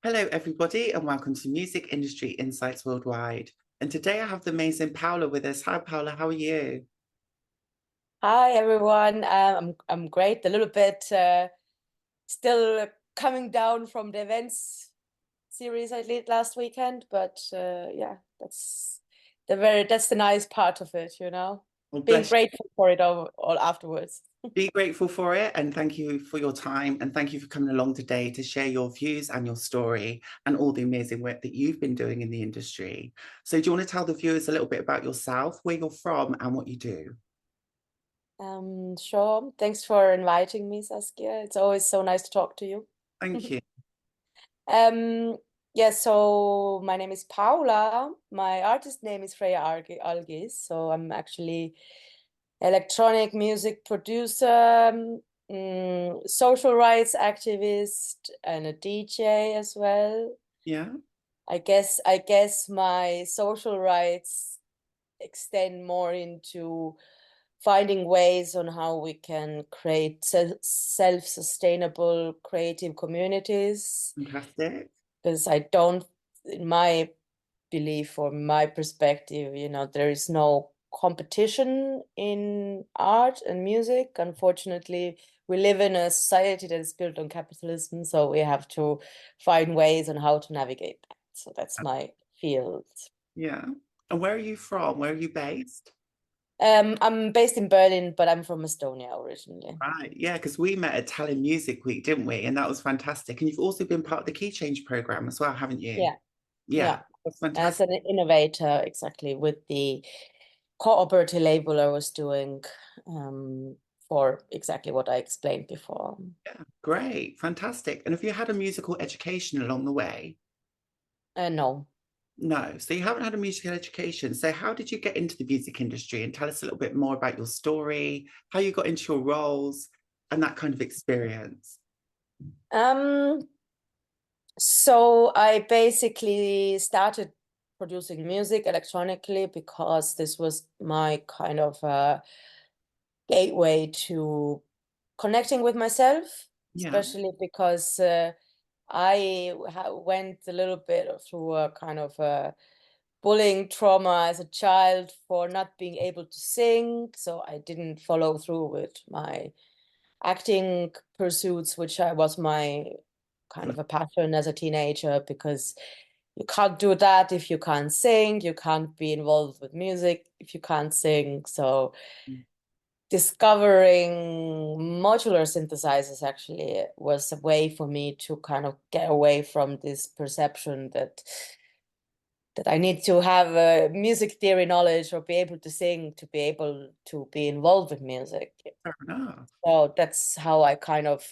Hello, everybody, and welcome to Music Industry Insights Worldwide. And today I have the amazing Paula with us. Hi, Paula, how are you? Hi everyone. I'm great. A little bit still coming down from the events series I did last weekend, but yeah, that's the nice part of it, you know. Well, Being bless you. grateful for it all afterwards. Be grateful for it, and thank you for your time. And thank you for coming along today to share your views and your story and all the amazing work that you've been doing in the industry. So, do you want to tell the viewers a little bit about yourself, where you're from, and what you do? Sure. Thanks for inviting me, Saskia. It's always so nice to talk to you. Thank you. Um, yeah, so my name is Paula. My artist name is Freya Algiz. So I'm actually electronic music producer, social rights activist, and a DJ as well. Yeah. I guess my social rights extend more into finding ways on how we can create self-sustainable creative communities, Fantastic. because I don't, in my belief or my perspective, there is no competition in art and music. Unfortunately, we live in a society that is built on capitalism, so we have to find ways on how to navigate that. So that's my field. Yeah. And where are you from? Where are you based? I'm based in Berlin, but I'm from Estonia originally. Right. Yeah, because we met at Tallinn Music Week, didn't we? And that was fantastic. And you've also been part of the Key Change program as well, haven't you? Yeah, Yeah, yeah. that's As fantastic. an innovator, exactly, with the co-operative label I was doing for exactly what I explained before. Yeah, great, fantastic. And have you had a musical education along the way? No. No. So you haven't had a musical education. So how did you get into the music industry? And tell us a little bit more about your story, how you got into your roles, and that kind of experience. Um, so I basically started producing music electronically because this was my kind of gateway to connecting with myself, Yeah. especially because I went a little bit through a kind of bullying trauma as a child for not being able to sing. So I didn't follow through with my acting pursuits, which I was my kind of a passion as a teenager, because you can't do that if you can't sing, you can't be involved with music if you can't sing. So discovering modular synthesizers actually was a way for me to kind of get away from this perception that I need to have music theory knowledge or be able to sing to be able to be involved with music. Fair enough. So that's how I kind of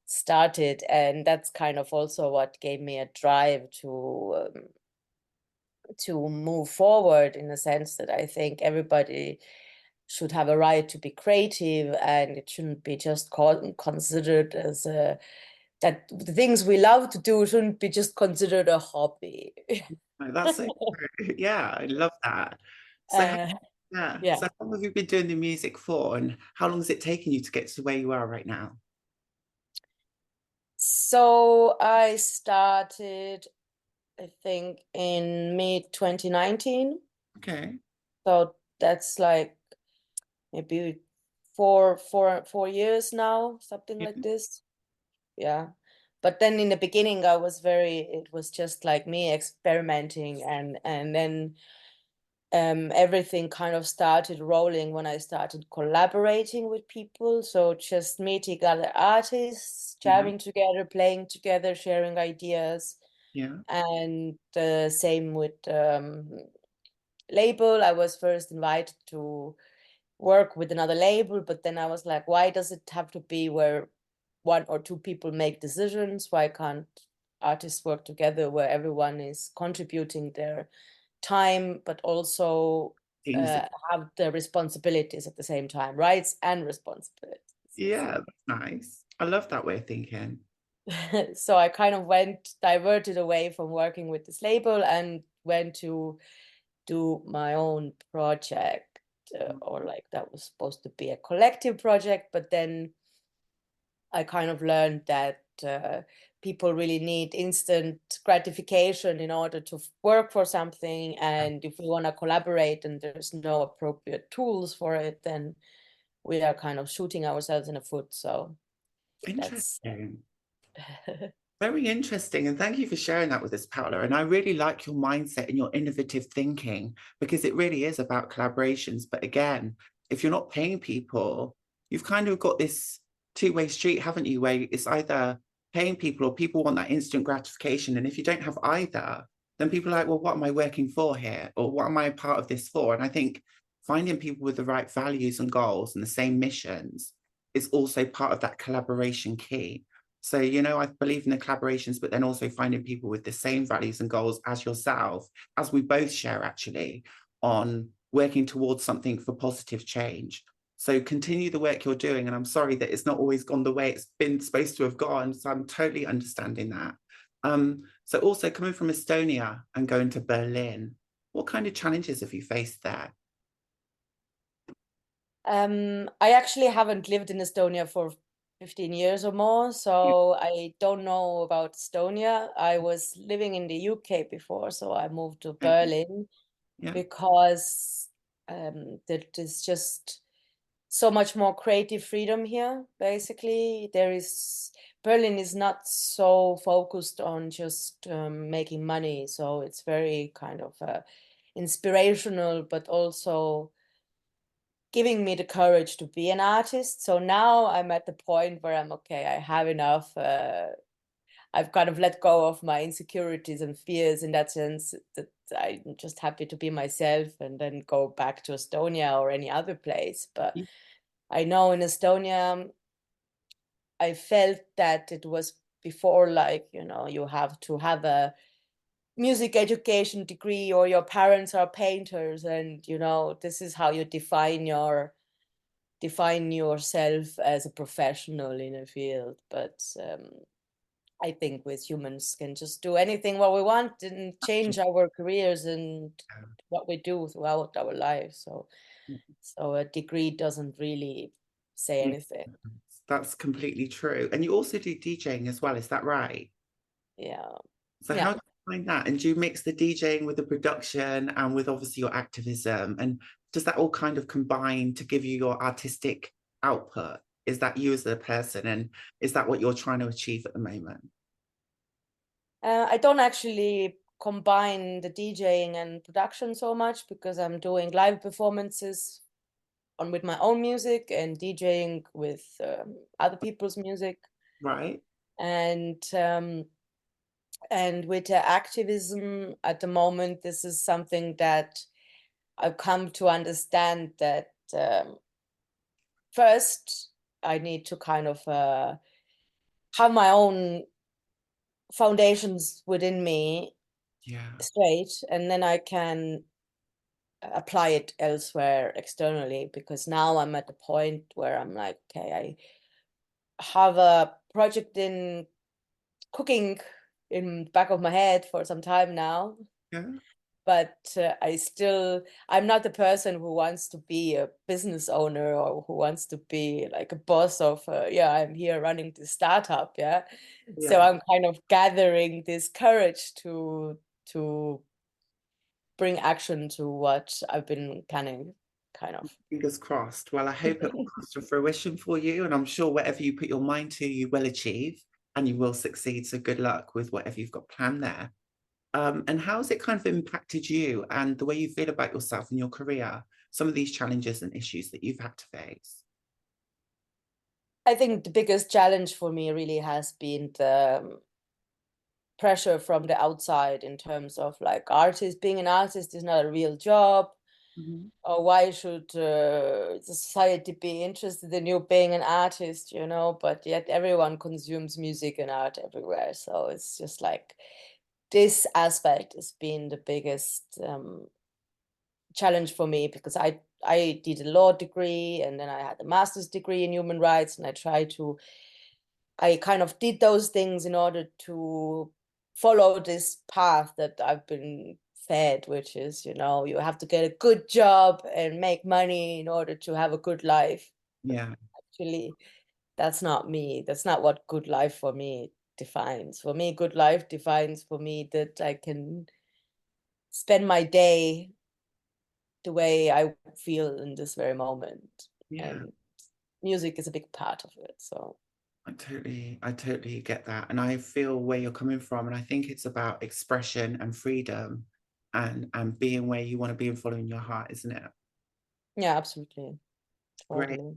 started, and that's kind of also what gave me a drive to move forward, in the sense that I think everybody should have a right to be creative, and it shouldn't be just considered as a that the things we love to do shouldn't be just considered a hobby. No, that's so true. Yeah, I love that. So uh, yeah. yeah. So how long have you been doing the music for, and how long has it taken you to get to where you are right now? So I started, I think, in mid 2019. Okay. So that's like maybe four years now, something Yeah. like this. Yeah. But then in the beginning, it was just like me experimenting, and then everything kind of started rolling when I started collaborating with people. So just meeting other artists, Yeah. jamming together, playing together, sharing ideas. Yeah. And the same with label. I was first invited to work with another label, but then I was like, why does it have to be where one or two people make decisions? Why can't artists work together where everyone is contributing their time, but also Things. have the responsibilities at the same time, rights and responsibilities? Yeah, that's nice. I love that way of thinking. So I kind of diverted away from working with this label and went to do my own project, or like that was supposed to be a collective project, but then I kind of learned that people really need instant gratification in order to work for something. And if we want to collaborate and there's no appropriate tools for it, then we are kind of shooting ourselves in the foot. So that's Interesting. Very interesting. And thank you for sharing that with us, Paula. And I really like your mindset and your innovative thinking, because it really is about collaborations. But again, if you're not paying people, you've kind of got this two-way street, haven't you, where it's either paying people or people want that instant gratification. And if you don't have either, then people are like, well, what am I working for here? Or what am I part of this for? And I think finding people with the right values and goals and the same missions is also part of that collaboration key. So, you know, I believe in the collaborations, but then also finding people with the same values and goals as yourself, as we both share actually, on working towards something for positive change. So continue the work you're doing. And I'm sorry that it's not always gone the way it's been supposed to have gone. So I'm totally understanding that. So also coming from Estonia and going to Berlin, what kind of challenges have you faced there? I actually haven't lived in Estonia for 15 years or more, so I don't know about Estonia. I was living in the UK before, so I moved to Berlin Yeah. because there's just so much more creative freedom here. Basically, Berlin is not so focused on just making money, so it's very kind of inspirational, but also giving me the courage to be an artist. So now I'm at the point where I'm okay, I have enough. I've kind of let go of my insecurities and fears in that sense, that I'm just happy to be myself and then go back to Estonia or any other place. But I know in Estonia, I felt that it was before, like, you know, you have to have a music education degree or your parents are painters, and, you know, this is how you define yourself as a professional in a field. But I think with humans can just do anything what we want and change our careers and what we do throughout our lives. So a degree doesn't really say anything. That's completely true. And you also do DJing as well, is that right? Yeah. So Yeah. how do you find that? And do you mix the DJing with the production and with obviously your activism? And does that all kind of combine to give you your artistic output? Is that you as a person? And is that what you're trying to achieve at the moment? I don't actually combine the DJing and production so much because I'm doing live performances with my own music and DJing with other people's music. Right. And with the activism at the moment, this is something that I've come to understand that first I need to kind of have my own foundations within me Yeah. straight, and then I can apply it elsewhere externally, because now I'm at the point where I'm like, okay, I have a project in cooking in the back of my head for some time now, Yeah. but I'm not the person who wants to be a business owner or who wants to be like a boss of yeah, I'm here running the startup. Yeah. So Yeah. I'm kind of gathering this courage to bring action to what I've been planning, kind of. Fingers crossed. Well, I hope it all comes to fruition for you. And I'm sure whatever you put your mind to, you will achieve and you will succeed. So good luck with whatever you've got planned there. And how has it kind of impacted you and the way you feel about yourself and your career? Some of these challenges and issues that you've had to face. I think the biggest challenge for me really has been the pressure from the outside, in terms of like, being an artist is not a real job. Mhm. Or why should society be interested in you being an artist, you know? But yet everyone consumes music and art everywhere. So it's just like, this aspect has been the biggest challenge for me, because I did a law degree and then I had a master's degree in human rights, and I kind of did those things in order to follow this path that I've been fed, which is, you know, you have to get a good job and make money in order to have a good life. Yeah. Actually, that's not me. That's not what good life for me defines. For me, good life defines for me that I can spend my day the way I feel in this very moment. Yeah. And music is a big part of it. So I totally get that. And I feel where you're coming from. And I think it's about expression and freedom and being where you want to be and following your heart, isn't it? yeah, absolutely. Great. Totally.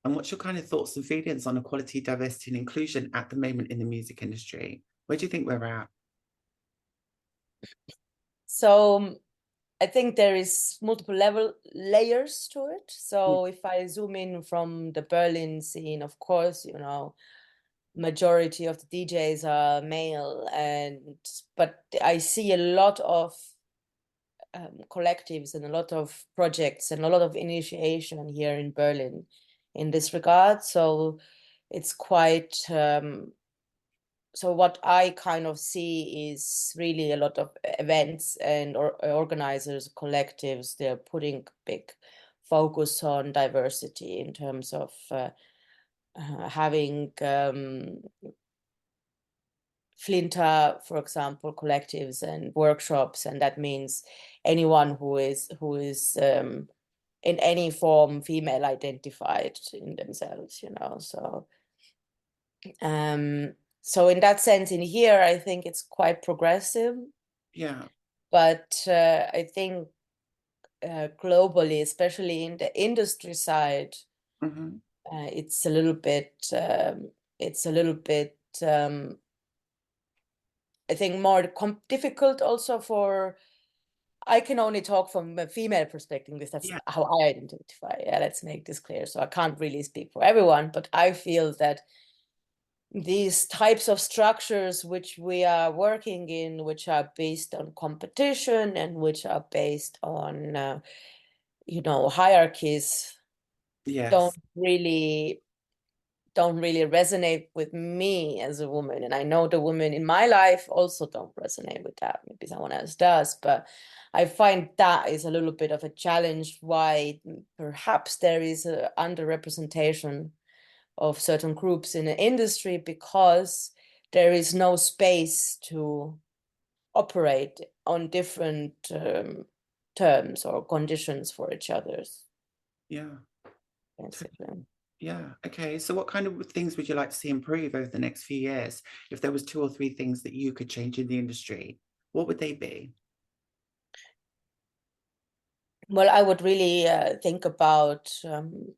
And what's your kind of thoughts and feelings on equality, diversity, and inclusion at the moment in the music industry? Where do you think we're at? So I think there is multiple layers to it. So if I zoom in from the Berlin scene, of course, you know, majority of the DJs are male, but I see a lot of collectives and a lot of projects and a lot of initiation here in Berlin in this regard. So it's quite so what I kind of see is really a lot of events and organizers, collectives, they're putting big focus on diversity in terms of having Flinter, for example, collectives and workshops, and that means anyone who is in any form female identified in themselves, you know. So in that sense, in here, I think it's quite progressive. Yeah. But I think globally, especially in the industry side, it's a little bit, I think more difficult also for, I can only talk from a female perspective because that's Yeah. how I identify. Yeah, let's make this clear. So I can't really speak for everyone, but I feel that these types of structures which we are working in, which are based on competition and which are based on, you know, hierarchies, Yes. don't really resonate with me as a woman. And I know the women in my life also don't resonate with that. Maybe someone else does, but I find that is a little bit of a challenge why perhaps there is a underrepresentation of certain groups in the industry because there is no space to operate on different terms or conditions for each other's. Yeah. Basically. Yeah. Okay. So what kind of things would you like to see improve over the next few years? If there was 2 or 3 things that you could change in the industry, what would they be? Well, I would really think about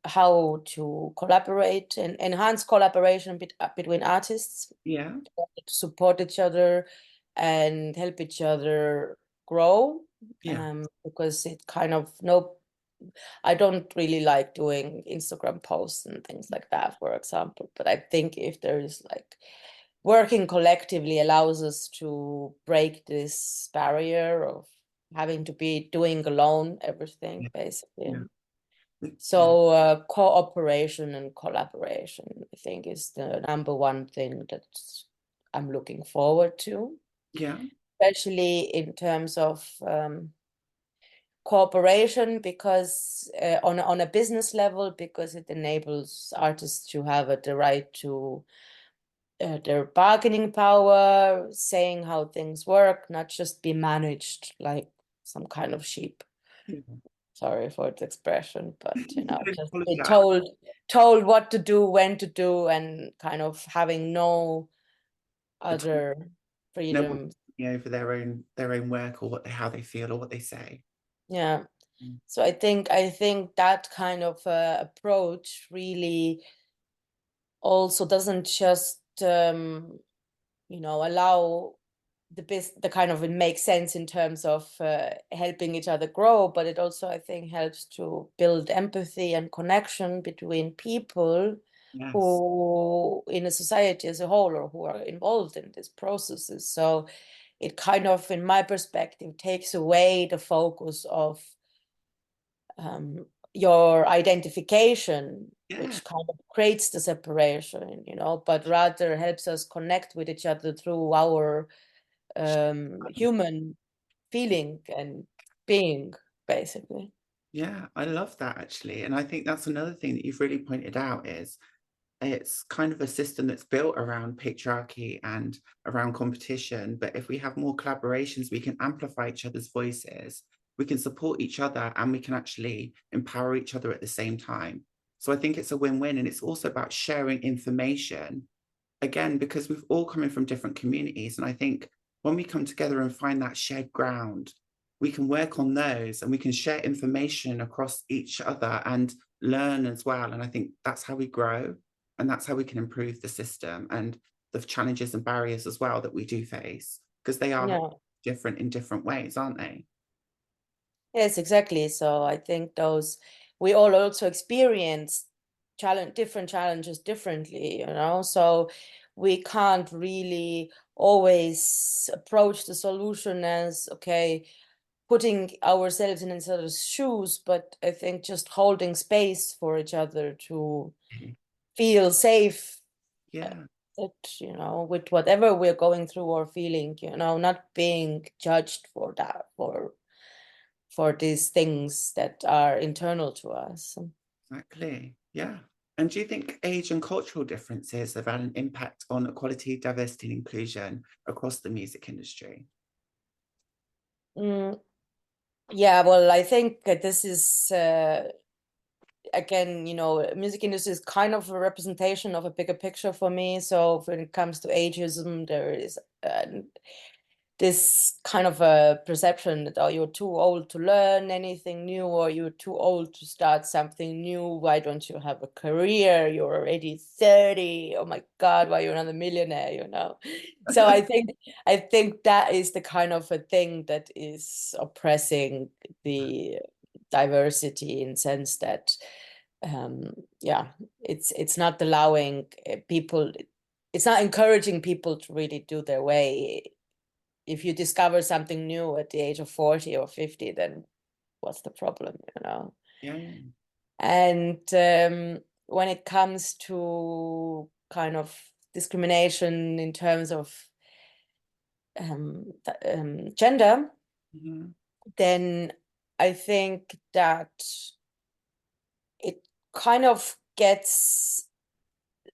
how to collaborate and enhance collaboration between artists Yeah. to support each other and help each other grow. Yeah. Because it kind of I don't really like doing Instagram posts and things like that, for example. But I think if there is like working collectively allows us to break this barrier of having to be doing alone everything, Yeah. basically. Yeah. So cooperation and collaboration, I think, is the number one thing that I'm looking forward to, Yeah. especially in terms of cooperation, because on a business level, because it enables artists to have the right to their bargaining power, saying how things work, not just be managed like some kind of sheep. Yeah. Sorry for the expression, but you know, Don't just be apologize. told what to do, when to do, and kind of having no other No one, freedom. for their own work or how they feel or what they say. Yeah. Mm. So I think that kind of approach really also doesn't just allow the kind of, it makes sense in terms of helping each other grow, but it also, I think, helps to build empathy and connection between people Yes. who in a society as a whole or who are involved in these processes. So it kind of, in my perspective, takes away the focus of your identification, Yeah. which kind of creates the separation, but rather helps us connect with each other through our human feeling and being, basically. Yeah, I love that actually. And I think that's another thing that you've really pointed out is it's kind of a system that's built around patriarchy and around competition. But if we have more collaborations, we can amplify each other's voices, we can support each other, and we can actually empower each other at the same time. So I think it's a win-win. And it's also about sharing information, again, because we've all coming from different communities. And I think when we come together and find that shared ground, we can work on those and we can share information across each other and learn as well. And I think that's how we grow, and that's how we can improve the system and the challenges and barriers as well that we do face, because they are Yeah. different in different ways, aren't they? Yes, exactly. So I think those we all also experience different challenges differently, you know. So we can't really always approach the solution as okay, putting ourselves in each other's shoes, but I think just holding space for each other to feel safe, Yeah, that, you know, with whatever we're going through or feeling, you know, not being judged for that, for these things that are internal to us. exactly. Yeah. And do you think age and cultural differences have had an impact on equality, diversity, and inclusion across the music industry? Mm, yeah, well, I think that this is again, you know, music industry is kind of a representation of a bigger picture for me. So when it comes to ageism, there is this kind of a perception that, oh, you're too old to learn anything new, or you're too old to start something new. Why don't you have a career? You're already 30. Oh my God, why you're not a millionaire, you know? So I think that is the kind of a thing that is oppressing the diversity, in sense that yeah, it's not allowing people, it's not encouraging people to really do their way. If you discover something new at the age of 40 or 50, then what's the problem, you know? Yeah, And when it comes to kind of discrimination in terms of gender, mhm, then I think that it kind of gets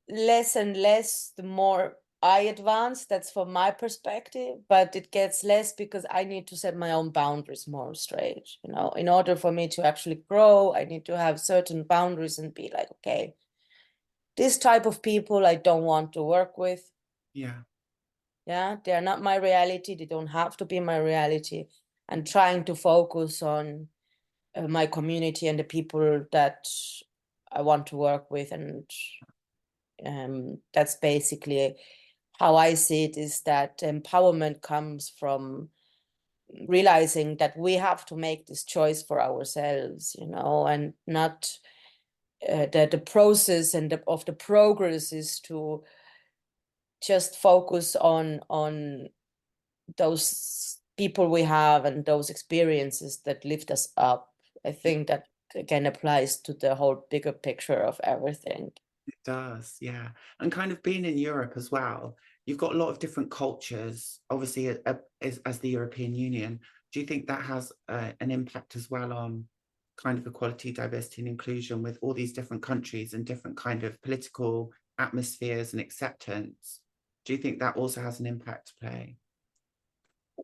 less and less the more I advance. That's from my perspective, but it gets less because I need to set my own boundaries more straight. You know, in order for me to actually grow, I need to have certain boundaries and be like, okay, this type of people I don't want to work with. yeah, Yeah, they're not my reality. They don't have to be my reality. And trying to focus on my community and the people that I want to work with. And that's basically how I see it, is that empowerment comes from realizing that we have to make this choice for ourselves, you know, and not that the process and of the progress is to just focus on those people we have and those experiences that lift us up. I think that again applies to the whole bigger picture of everything. it does. Yeah. And kind of being in Europe as well, you've got a lot of different cultures, obviously, as the European Union. Do you think that has an impact as well on kind of equality, diversity, and inclusion with all these different countries and different kind of political atmospheres and acceptance? Do you think that also has an impact to play?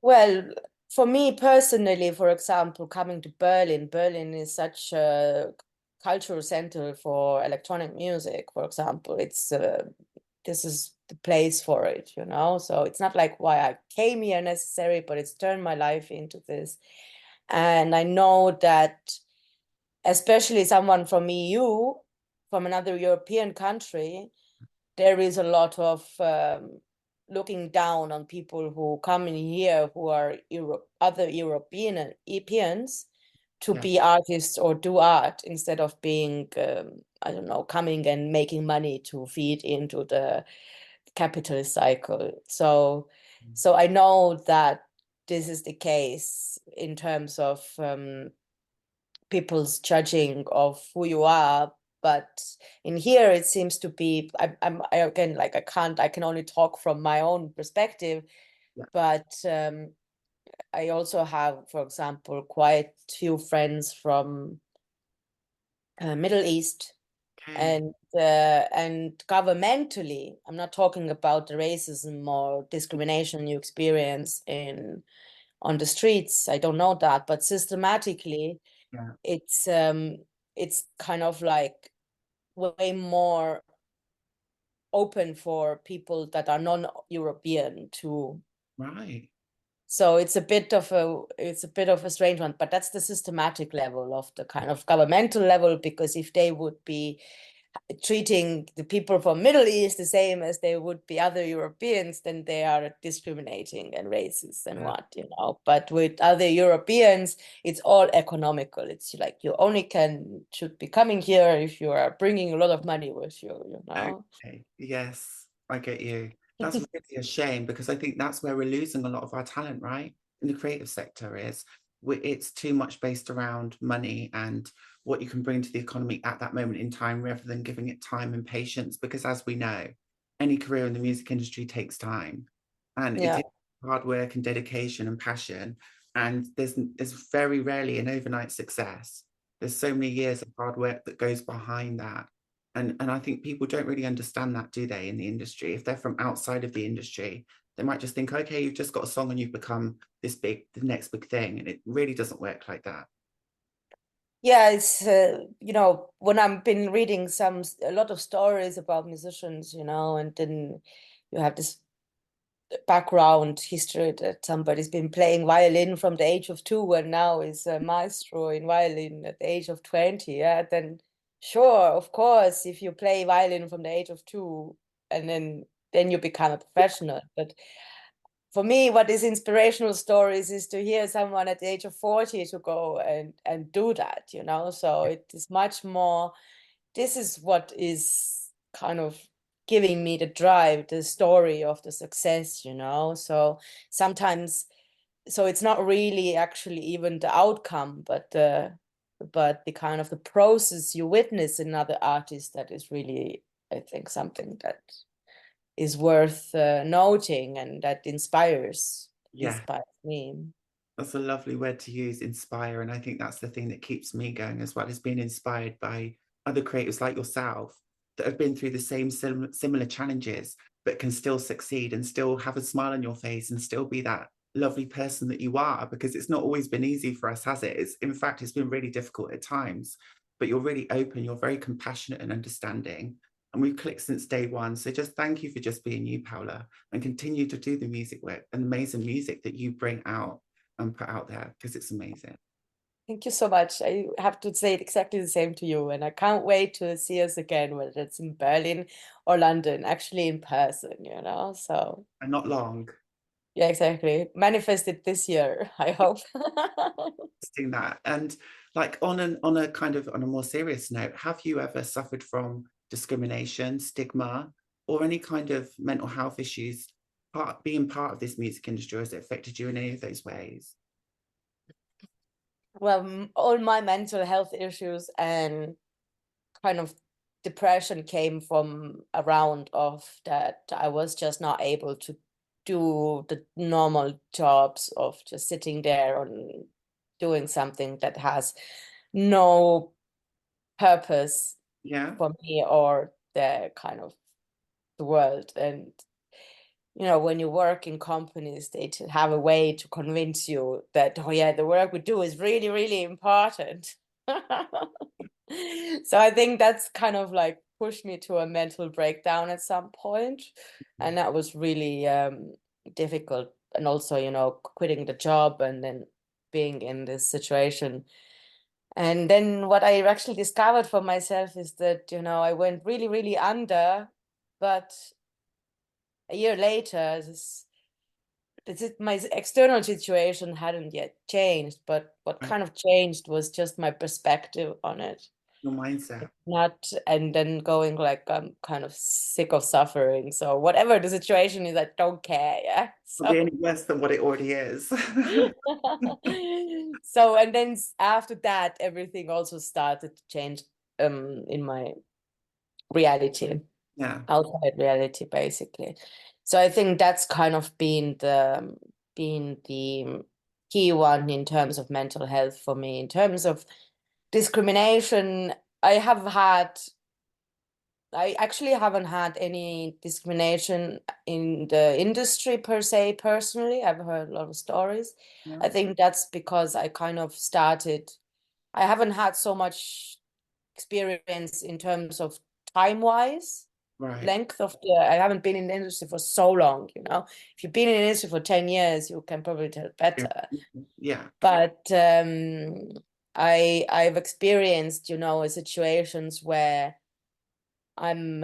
Well, for me personally, for example, coming to Berlin, Berlin is such a cultural center for electronic music, for example. It's this is the place for it, you know. So it's not like why I came here necessarily, but it's turned my life into this. And I know that especially someone from EU, from another European country, there is a lot of looking down on people who come in here who are other Europeans to Yeah. be artists or do art instead of being, I don't know, coming and making money to feed into the capitalist cycle. So I know that this is the case in terms of people's judging of who you are. But in here it seems to be, I again, like I can only talk from my own perspective, Yeah. but I also have, for example, quite few friends from Middle East, Okay. And governmentally, I'm not talking about the racism or discrimination you experience on the streets. I don't know that, but systematically, Yeah. it's kind of like way more open for people that are non-European to. Right. So it's a bit of a strange one, but that's the systematic level of the kind of governmental level, because if they would be treating the people from Middle East the same as they would be other Europeans, then they are discriminating and racist and Yeah. But with other Europeans, it's all economical. It's like you only should be coming here if you are bringing a lot of money with you. Okay. Yes, I get you. That's really a shame because I think that's where we're losing a lot of our talent, right? In the creative sector is it's too much based around money and what you can bring to the economy at that moment in time rather than giving it time and patience. Because as we know, any career in the music industry takes time and it Yeah. takes hard work and dedication and passion. And there's very rarely an overnight success. There's so many years of hard work that goes behind that. And I think people don't really understand that, do they, in the industry? If they're from outside of the industry, they might just think, okay, you've just got a song and you've become this big, the next big thing. And it really doesn't work like that. Yeah, it's when I've been reading a lot of stories about musicians, and then you have this background history that somebody's been playing violin from the age of 2 and now is a maestro in violin at the age of 20. Yeah, then sure, of course, if you play violin from the age of 2 and then you become a professional. But for me, what is inspirational stories is to hear someone at the age of 40 to go and do that. So it is much more, this is what is kind of giving me the drive, the story of the success. So sometimes, so it's not really actually even the outcome, but the kind of the process you witness in other artists that is really, I think, something that is worth noting and that inspires Yeah, me. that's a lovely word to use, inspire. And I think that's the thing that keeps me going as well, is being inspired by other creators like yourself that have been through the same similar challenges, but can still succeed and still have a smile on your face and still be that lovely person that you are, because it's not always been easy for us, has it? In fact, it's been really difficult at times, but you're really open, you're very compassionate and understanding. And we've clicked since day one. So just thank you for just being you, Paula, and continue to do the music work and amazing music that you bring out and put out there, because it's amazing. Thank you so much. I have to say exactly the same to you, and I can't wait to see us again, whether it's in Berlin or London, actually in person. So And not long. yeah, exactly. Manifest it this year, I hope. Doing that. And like on a kind of on a more serious note, have you ever suffered from discrimination, stigma, or any kind of mental health issues being part of this music industry? Has it affected you in any of those ways? Well, all my mental health issues and kind of depression came from around of that I was just not able to do the normal jobs of just sitting there and doing something that has no purpose Yeah. for me or the kind of the world. And when you work in companies, they have a way to convince you that, oh yeah, the work we do is really, really important. So I think that's kind of like pushed me to a mental breakdown at some point. And that was really difficult. And also, quitting the job and then being in this situation. And then what I actually discovered for myself is that, I went really, really under, but a year later, my external situation hadn't yet changed, but what Right. kind of changed was just my perspective on it. Your mindset. Not, and then going like, I'm kind of sick of suffering. So whatever the situation is, I don't care. Yeah. Will be So, any worse than what it already is. so, and then after that, everything also started to change in my reality, Yeah. outside reality, basically. So I think that's kind of been the key one in terms of mental health for me. In terms of discrimination, I have had I actually haven't had any discrimination in the industry per se, personally. I've heard a lot of stories. Yeah. I think that's because I kind of started, I haven't had so much experience in terms of time-wise, Right. length of the, I haven't been in the industry for so long, you know. If you've been in the industry for 10 years, you can probably tell Yeah. better. Yeah. But I've experienced, you know, situations where I'm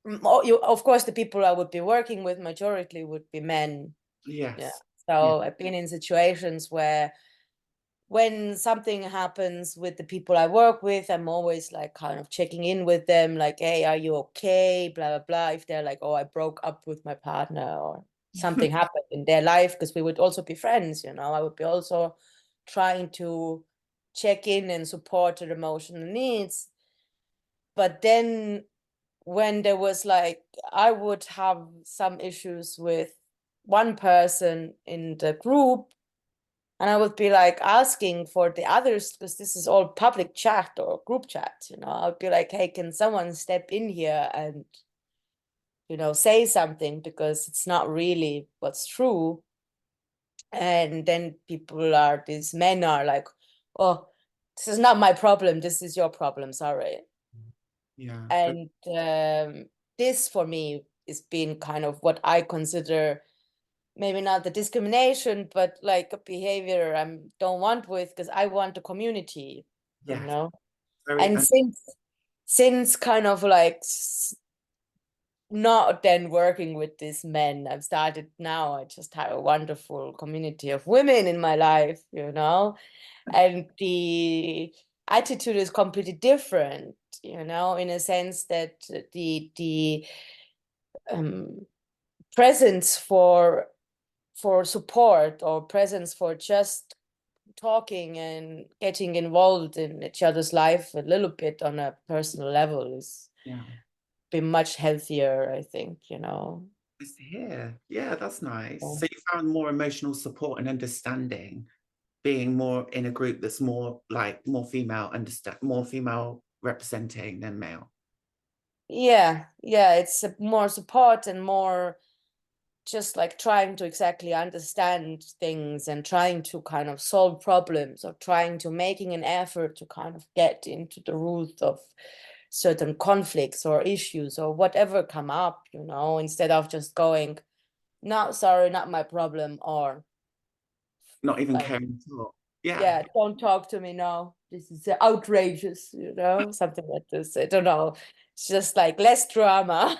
of course the people I would be working with majority would be men. Yeah. Yes. Yeah. So I've been in situations where when something happens with the people I work with, I'm always like kind of checking in with them, like, hey, are you okay? Blah, blah, blah. If they're like, oh, I broke up with my partner or something happened in their life, because we would also be friends, you know, I would be also trying to check in and support their emotional needs. But then when there was like, I would have some issues with one person in the group, and I would be like asking for the others, because this is all public chat or group chat, you know, I would be like, hey, can someone step in here and, you know, say something, because it's not really what's true. And then these men are like, oh, this is not my problem, this is your problem, sorry. Yeah. And this for me is being kind of what I consider maybe not the discrimination, but like a behavior I don't want with, because I want a community, you Yes. know. Very. And since kind of like not then working with these men, I've started now, I just have a wonderful community of women in my life, you know, and the attitude is completely different, you know, in a sense that the presence for support, or presence for just talking and getting involved in each other's life a little bit on a personal level is Yeah. been much healthier, I think, you know. Nice to hear. Yeah, that's nice. Yeah. So you found more emotional support and understanding being more in a group that's more like more female representing than male. Yeah, it's more support and more just like trying to exactly understand things and trying to kind of solve problems, or trying to making an effort to kind of get into the root of certain conflicts or issues or whatever come up, you know, instead of just going, no, sorry, not my problem, or Not even like, caring at all. Yeah. yeah, don't talk to me now, this is outrageous, you know, something like this. I don't know, it's just like less drama.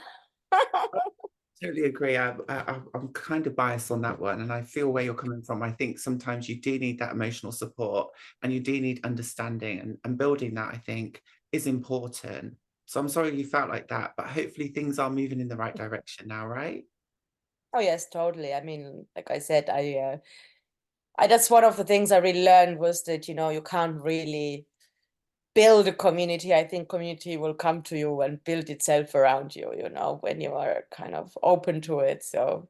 Totally agree. I'm kind of biased on that one, and I feel where you're coming from. I think sometimes you do need that emotional support, and you do need understanding, and building that, I think, is important. So I'm sorry you felt like that, but hopefully things are moving in the right direction now, right? Oh yes, totally. I mean, like I said, I that's one of the things I really learned, was that, you know, you can't really build a community. I think community will come to you and build itself around you, you know, when you are kind of open to it. So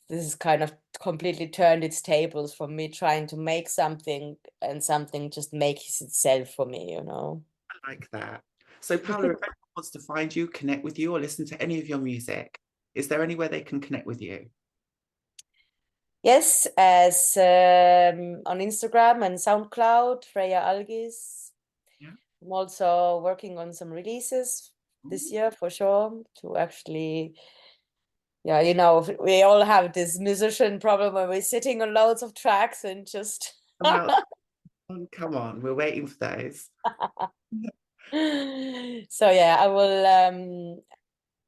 this is kind of completely turned its tables for me, trying to make something, and something just makes itself for me, you know. I like that. So Paula, if anyone wants to find you, connect with you, or listen to any of your music, is there anywhere they can connect with you? Yes, as on Instagram and SoundCloud, Freya Algiz. Yeah. I'm also working on some releases this Ooh, year for sure, to actually, yeah, you know, we all have this musician problem when we're sitting on loads of tracks and just come out. Come on, we're waiting for those. so yeah, I will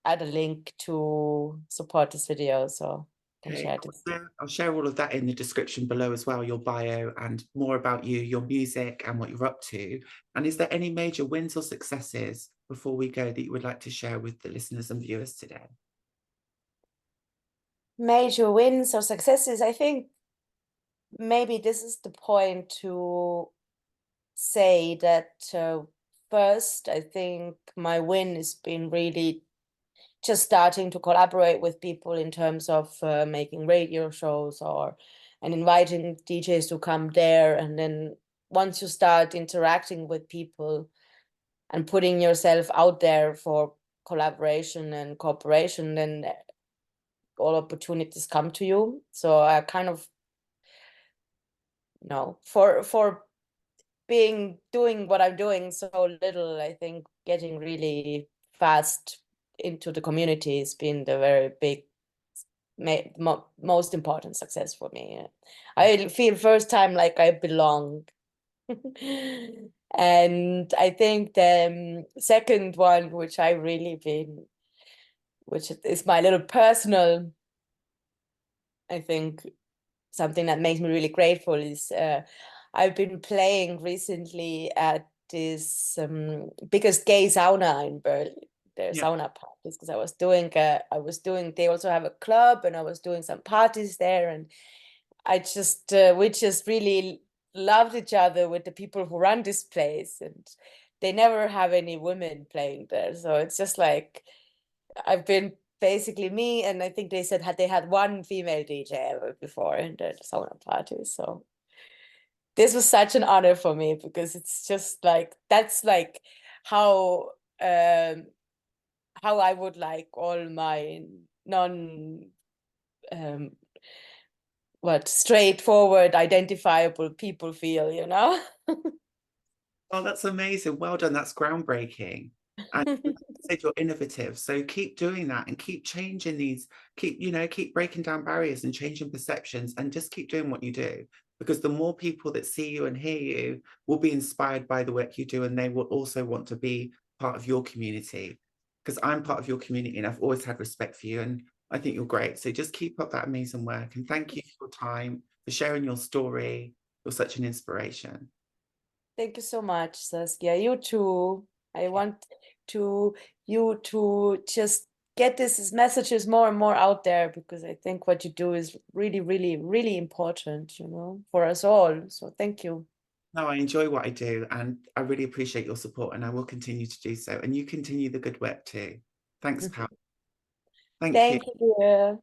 add a link to support this video, so I can Okay, share this. I'll share all of that in the description below as well, your bio and more about you, your music and what you're up to. And is there any major wins or successes before we go that you would like to share with the listeners and viewers today? Major wins or successes, I think maybe this is the point to say that first, I think my win has been really just starting to collaborate with people in terms of making radio shows, or and inviting DJs to come there. And then once you start interacting with people, and putting yourself out there for collaboration and cooperation, then all opportunities come to you. So I kind of, for doing what I'm doing so little, I think getting really fast into the community has been the very big, most important success for me. I feel first time like I belong. And I think the second one, which is my little personal, I think something that makes me really grateful is I've been playing recently at this biggest gay sauna in Berlin, the Yeah. sauna parties, because they also have a club, and I was doing some parties there, and we just really loved each other with the people who run this place, and they never have any women playing there. So it's just like, I've been basically me, and I think they said they had one female DJ ever before in the sauna party. So this was such an honor for me, because it's just like, that's like how I would like all my non straightforward, identifiable people feel, Oh, that's amazing. Well done. That's groundbreaking. And like you said, you're innovative. So keep doing that and keep changing these, keep breaking down barriers and changing perceptions, and just keep doing what you do. Because the more people that see you and hear you will be inspired by the work you do, and they will also want to be part of your community. Because I'm part of your community and I've always had respect for you, and I think you're great. So just keep up that amazing work. And thank you for your time, for sharing your story. You're such an inspiration. Thank you so much, Saskia. You too. I want you to just get these messages more and more out there, because I think what you do is really, really, really important, for us all. So thank you. No, I enjoy what I do, and I really appreciate your support, and I will continue to do so. And you continue the good work too. Thanks, Pam. Thank you. Thank you, dear.